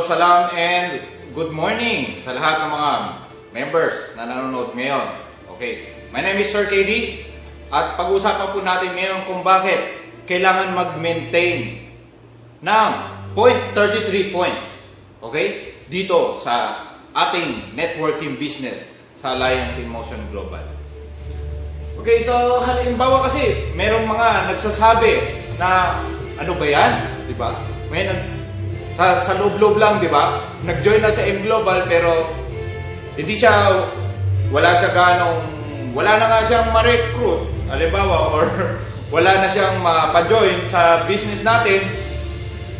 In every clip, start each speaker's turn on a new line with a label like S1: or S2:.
S1: salam and good morning sa lahat ng mga members na nanonood ngayon. Okay, my name is Sir KD at pag-uusapan po natin ngayon kung bakit kailangan mag-maintain ng 0.33 points. Okay, dito sa ating networking business sa Alliance in Motion Global. Okay, so halimbawa kasi merong mga nagsasabi na ano ba yan, di ba? May sa loob-loob lang, di ba? Nag-join na sa M Global pero hindi siya, wala na nga siyang ma-recruit, halimbawa, or wala na siyang ma-join sa business natin.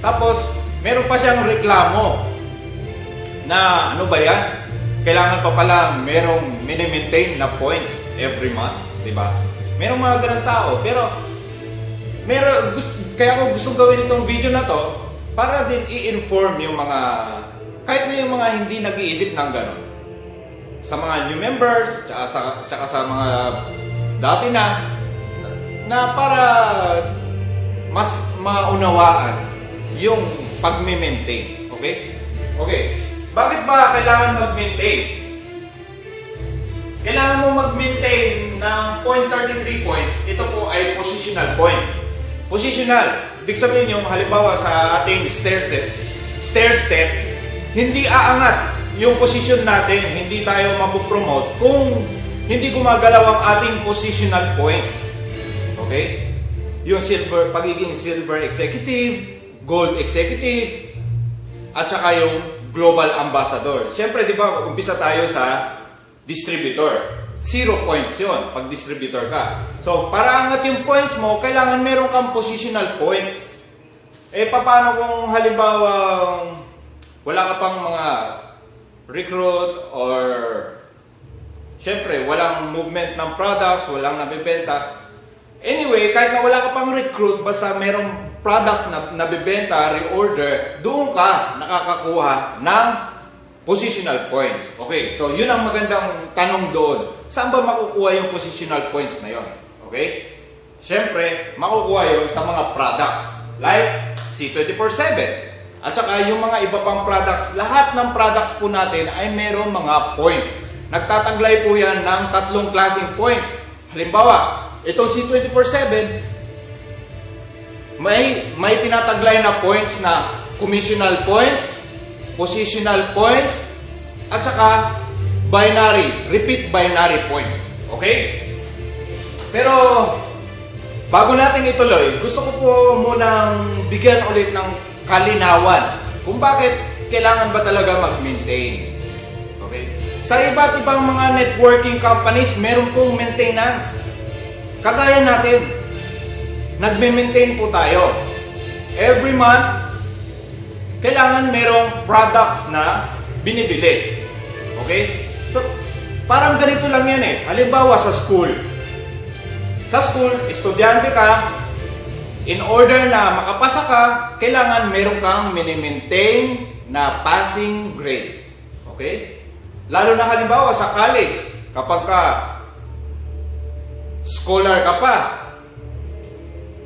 S1: Tapos, meron pa siyang reklamo na ano ba yan? Kailangan pa palang merong mini-maintain na points every month, di ba? Merong mga ganun tao, pero kaya ko gusto gawin itong video na to para din i-inform yung mga, kahit na yung mga hindi nag-iisip ng gano'n, sa mga new members, tsaka sa mga dati na para mas maunawaan yung pag-maintain. Okay? Okay. Bakit ba kailangan mag-maintain? Kailangan mo mag-maintain ng 0.33 points. Ito po ay positional point. Positional, ibig sabihin yung halimbawa sa ating stair step, hindi aangat yung position natin, hindi tayo mapopromote kung hindi gumagalaw ang ating positional points. Okay? Yung pagiging silver executive, gold executive, at saka yung global ambassador. Siyempre, di ba, umpisa tayo sa distributor. 0 points yun pag distributor ka. So, para angat yung points mo, kailangan meron kang positional points. Eh, paano kung halimbawa wala ka pang mga recruit or syempre, walang movement ng products, walang nabibenta. Anyway, kahit na wala ka pang recruit, basta merong products na nabibenta, reorder, doon ka nakakakuha ng positional points. Okay, so yun ang magandang tanong doon. Saan ba makukuha yung positional points na yun? Okay? Siyempre, makukuha yun sa mga products like C24/7 at saka yung mga iba pang products. Lahat ng products po natin ay mayroong mga points. Nagtataglay po yan ng 3 klaseng points. Halimbawa, itong C24/7 may tinataglay na points na commissional points, positional points, at saka repeat binary points. Okay? Pero, bago natin ituloy, gusto ko po munang bigyan ulit ng kalinawan kung bakit kailangan ba talaga mag-maintain. Okay? Sa iba't ibang mga networking companies, meron pong maintenance. Kagaya natin, nagme-maintain po tayo. Every month, kailangan merong products na binibili. Okay? So, parang ganito lang yan eh. Halimbawa sa school. Sa school, estudyante ka, in order na makapasa ka, kailangan meron kang mini-maintain na passing grade. Okay? Lalo na halimbawa sa college, kapag ka scholar ka pa,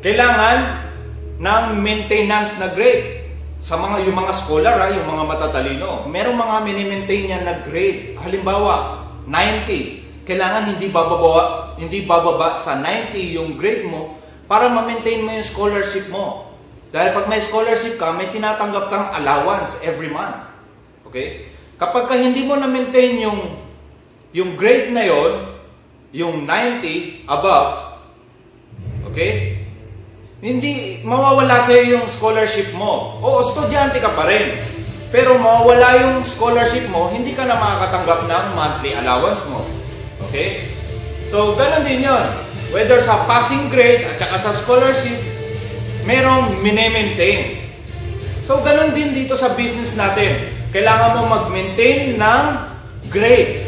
S1: kailangan ng maintenance na grade. Sa yung mga scholar, yung mga matatalino, merong mga mini-maintain yan na grade. Halimbawa, 90. Kailangan hindi bababa sa 90 yung grade mo para ma-maintain mo yung scholarship mo. Dahil pag may scholarship ka, may tinatanggap kang allowance every month. Okay? Kapag ka hindi mo na-maintain yung grade na yon, yung 90 above, okay? Hindi mawawala sa'yo yung scholarship mo. Oo, estudyante ka pa rin. Pero mawawala yung scholarship mo, hindi ka na makakatanggap ng monthly allowance mo. Okay? So, ganun din yun. Whether sa passing grade at saka sa scholarship, merong mini-maintain. So, ganun din dito sa business natin. Kailangan mo mag-maintain ng grade.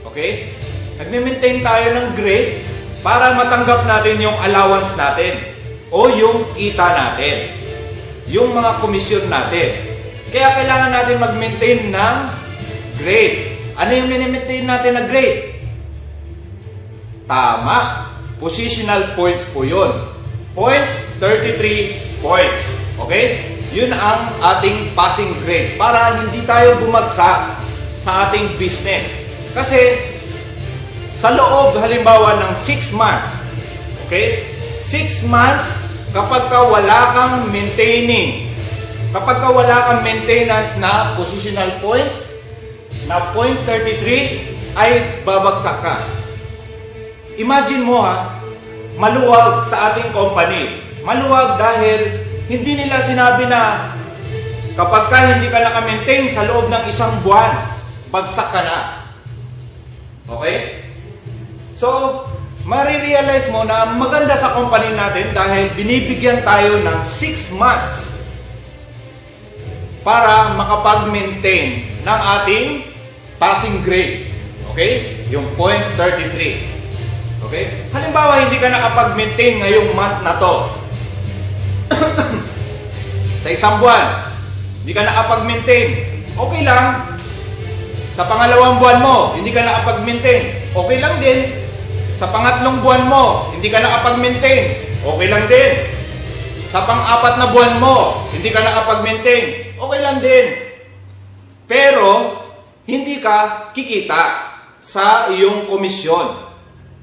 S1: Okay? Nag-maintain tayo ng grade para matanggap natin yung allowance natin. O yung kita natin, yung mga komisyon natin. Kaya kailangan natin mag-maintain ng grade. Ano yung mini-maintain natin na grade? Tama. Positional points po yun. 0.33 points. Okay? Yun ang ating passing grade para hindi tayo bumagsak sa ating business. Kasi sa loob halimbawa ng 6 months, okay? 6 months kapag ka wala kang maintaining, kapag ka wala kang maintenance na positional points na 0.33 ay babagsak ka. Imagine mo maluwag sa ating company. Maluwag dahil hindi nila sinabi na kapag ka hindi ka naka-maintain sa loob ng 1 buwan, bagsak ka na. Okay? So, marirealize mo na maganda sa company natin dahil binibigyan tayo ng 6 months para makapag-maintain ng ating passing grade. Okay? Yung 0.33. Okay? Halimbawa, hindi ka nakapag-maintain ngayong month na to. Sa 1 buwan, hindi ka nakapag-maintain. Okay lang. Sa pangalawang buwan mo, hindi ka nakapag-maintain. Okay lang din. Sa pangatlong buwan mo, hindi ka nakapag-maintain. Okay lang din. Sa pang-4 na buwan mo, hindi ka nakapag-maintain. Okay lang din. Pero, hindi ka kikita sa iyong komisyon.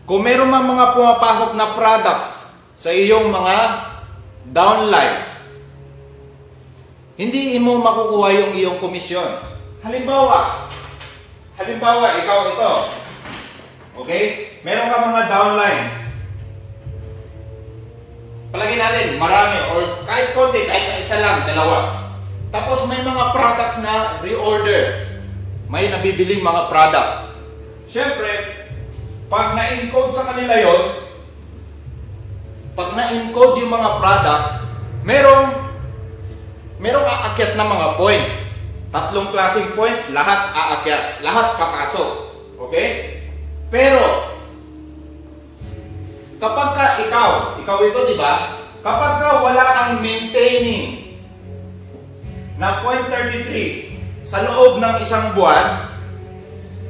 S1: Kung meron mga pumapasok na products sa iyong mga downlines, hindi mo makukuha yung iyong komisyon. Halimbawa, ikaw ito. Okay? Meron ka mga downlines. Palagay natin, marami or kahit konti, kahit isa lang, 2. Tapos may mga products na reorder. May nabibiling mga products. Siyempre, pag na-encode sa kanila yon, pag na-encode yung mga products, merong aakyat na mga points. 3 klaseng points, lahat aakyat, lahat papasok. Okay? Pero, kapag ka ikaw ito, di ba? Kapag ka wala kang maintaining na 0.33 sa loob ng 1 buwan,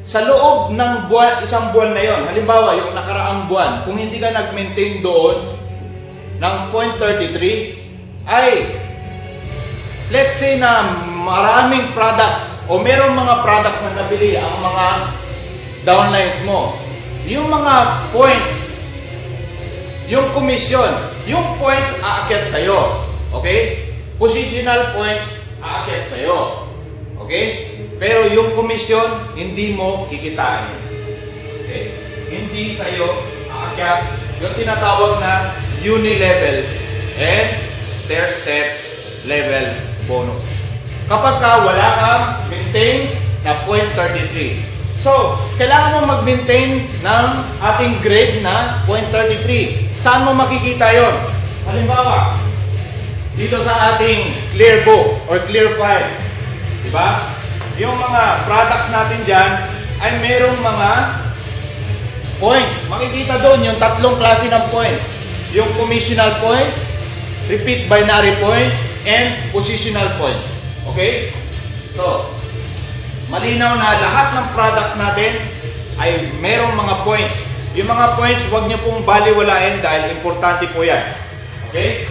S1: sa loob ng 1 buwan na yon, halimbawa yung nakaraang buwan, kung hindi ka nag-maintain doon ng 0.33, ay let's say na maraming products o merong mga products na nabili ang mga downlines mo. Yung mga points, yung commission, yung points aakyat sa'yo. Okay? Positional points aakyat sa'yo. Okay? Pero yung commission, hindi mo kikitain. Okay? Hindi sa'yo aakyat yung tinatawag na uni-level and stair-step level bonus. Kapag ka wala kang maintain na 0.33. So, kailangan mo mag-maintain ng ating grade na 0.33. Saan mo makikita yon? Halimbawa, dito sa ating clear book or clear file. Diba? Yung mga products natin dyan ay merong mga points. Makikita doon yung 3 klase ng points. Yung commissional points, repeat binary points, and positional points. Okay? So, malinaw na lahat ng products natin ay merong mga points. Yung mga points, huwag niyo pong baliwalain dahil importante po yan. Okay?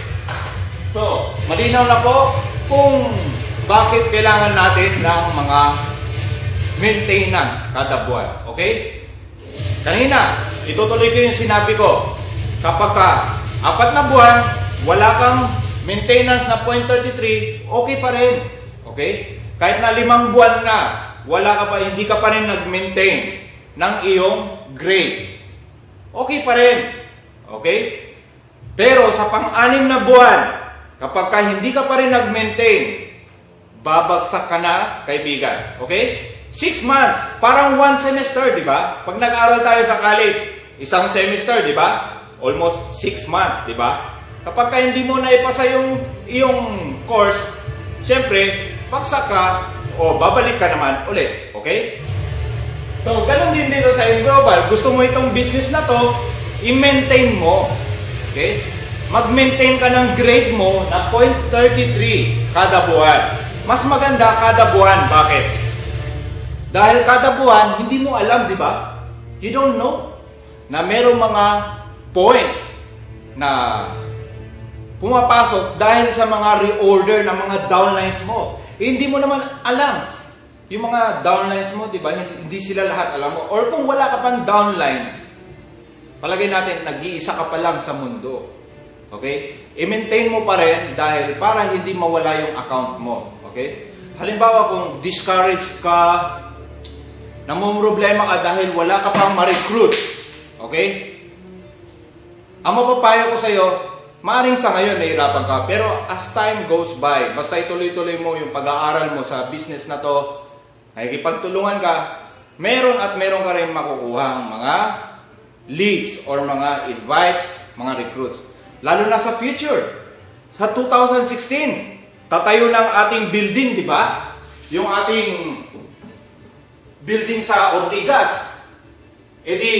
S1: So, malinaw na po kung bakit kailangan natin ng mga maintenance kada buwan. Okay? Kanina, itutuloy ko yung sinabi ko. Kapag ka 4 na buwan, wala kang maintenance na 0.33, okay pa rin. Okay? Kahit na 5 buwan na, hindi ka pa rin nag-maintain ng iyong grade. Okay pa rin. Okay? Pero sa pang-6 na buwan, kapag ka hindi ka pa rin nag-maintain, babagsak ka na, kaibigan. Okay? 6 months, parang 1 semester, di ba? Pag nag-aaral tayo sa college, 1 semester, di ba? Almost 6 months, di ba? Kapag ka hindi mo naipasa yung iyong course, syempre, bagsak ka, o babalik ka naman ulit. Okay? So, ganun din dito sa Global. Gusto mo itong business na to, i-maintain mo. Okay? Mag-maintain ka ng grade mo na 0.33 kada buwan. Mas maganda kada buwan. Bakit? Dahil kada buwan, hindi mo alam, di ba? You don't know na merong mga points na pumapasok dahil sa mga reorder ng mga downlines mo. Hindi mo naman alam. Yung mga downlines mo, di ba, hindi sila lahat alam mo. Or kung wala ka pang downlines, palagay natin, nag-iisa ka pa lang sa mundo. Okay? I-maintain mo pa rin dahil para hindi mawala yung account mo. Okay? Halimbawa, kung discouraged ka, namumroblema ka dahil wala ka pang ma-recruit. Okay? Ang mapapayo ko sa'yo, maaaring sa ngayon nahihirapan ka, pero as time goes by, basta ituloy-tuloy mo yung pag-aaral mo sa business na to, nakikipagtulungan ka, meron at meron ka rin makukuha ang mga leads or mga invites, mga recruits. Lalo na sa future, sa 2016, tatayo ng ating building, di ba? Yung ating building sa Ortigas. E di,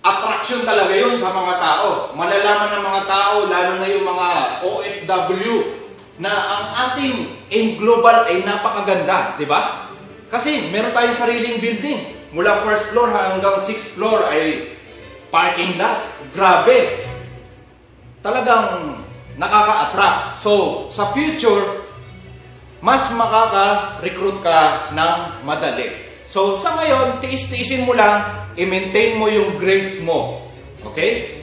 S1: attraction talaga yun sa mga tao. Malalaman ng mga tao, lalo na yung mga OFW, na ang ating aim global ay napakaganda, di ba? Kasi meron tayong sariling building. Mula first floor hanggang 6th floor ay parking lot. Grabe. Talagang nakaka-attract. So, sa future, mas makaka-recruit ka ng madali. So, sa ngayon, tiis-tiisin mo lang, i-maintain mo yung grades mo. Okay?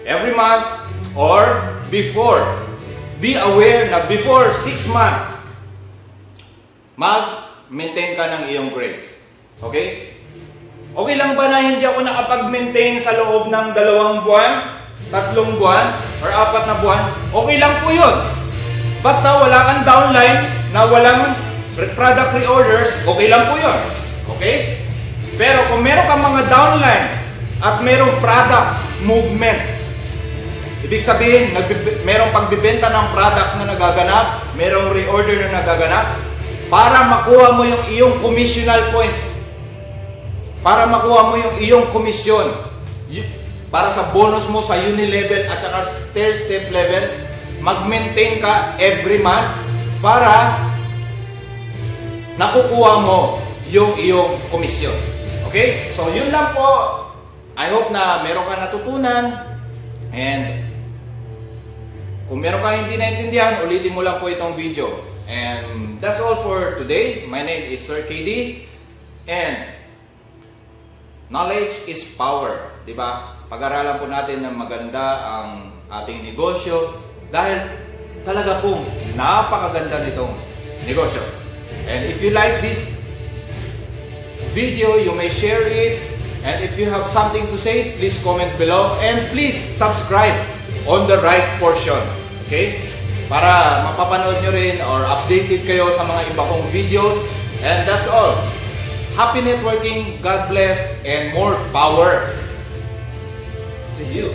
S1: Every month or before. Be aware na before 6 months, mag-maintain ka ng iyong grades. Okay? Okay lang ba na hindi ako nakapag-maintain sa loob ng 2 buwan, 3 buwan, or 4 na buwan? Okay lang po yun. Basta wala kang downline na walang product reorders, okay lang po yun. Okay? Pero kung meron kang mga downlines at merong product movement, ibig sabihin, merong pagbibenta ng product na nagaganap, merong reorder na nagaganap, para makuha mo yung iyong commissional points, para makuha mo yung iyong komisyon, para sa bonus mo sa uni-level at saka stair-step level, mag-maintain ka every month para nakukuha mo yung iyong komisyon. Okay? So, yun lang po. I hope na meron ka natutunan. And kung meron ka hindi naintindihan, ulitin mo lang po itong video. And that's all for today. My name is Sir KD. And knowledge is power. Diba? Pag-aralan po natin na maganda ang ating negosyo dahil talaga pong napakaganda nitong negosyo. And if you like this video, you may share it. And if you have something to say, please comment below. And please subscribe on the right portion. Okay? Para mapapanood nyo rin or updated kayo sa mga iba kong videos. And that's all. Happy networking, God bless, and more power to you.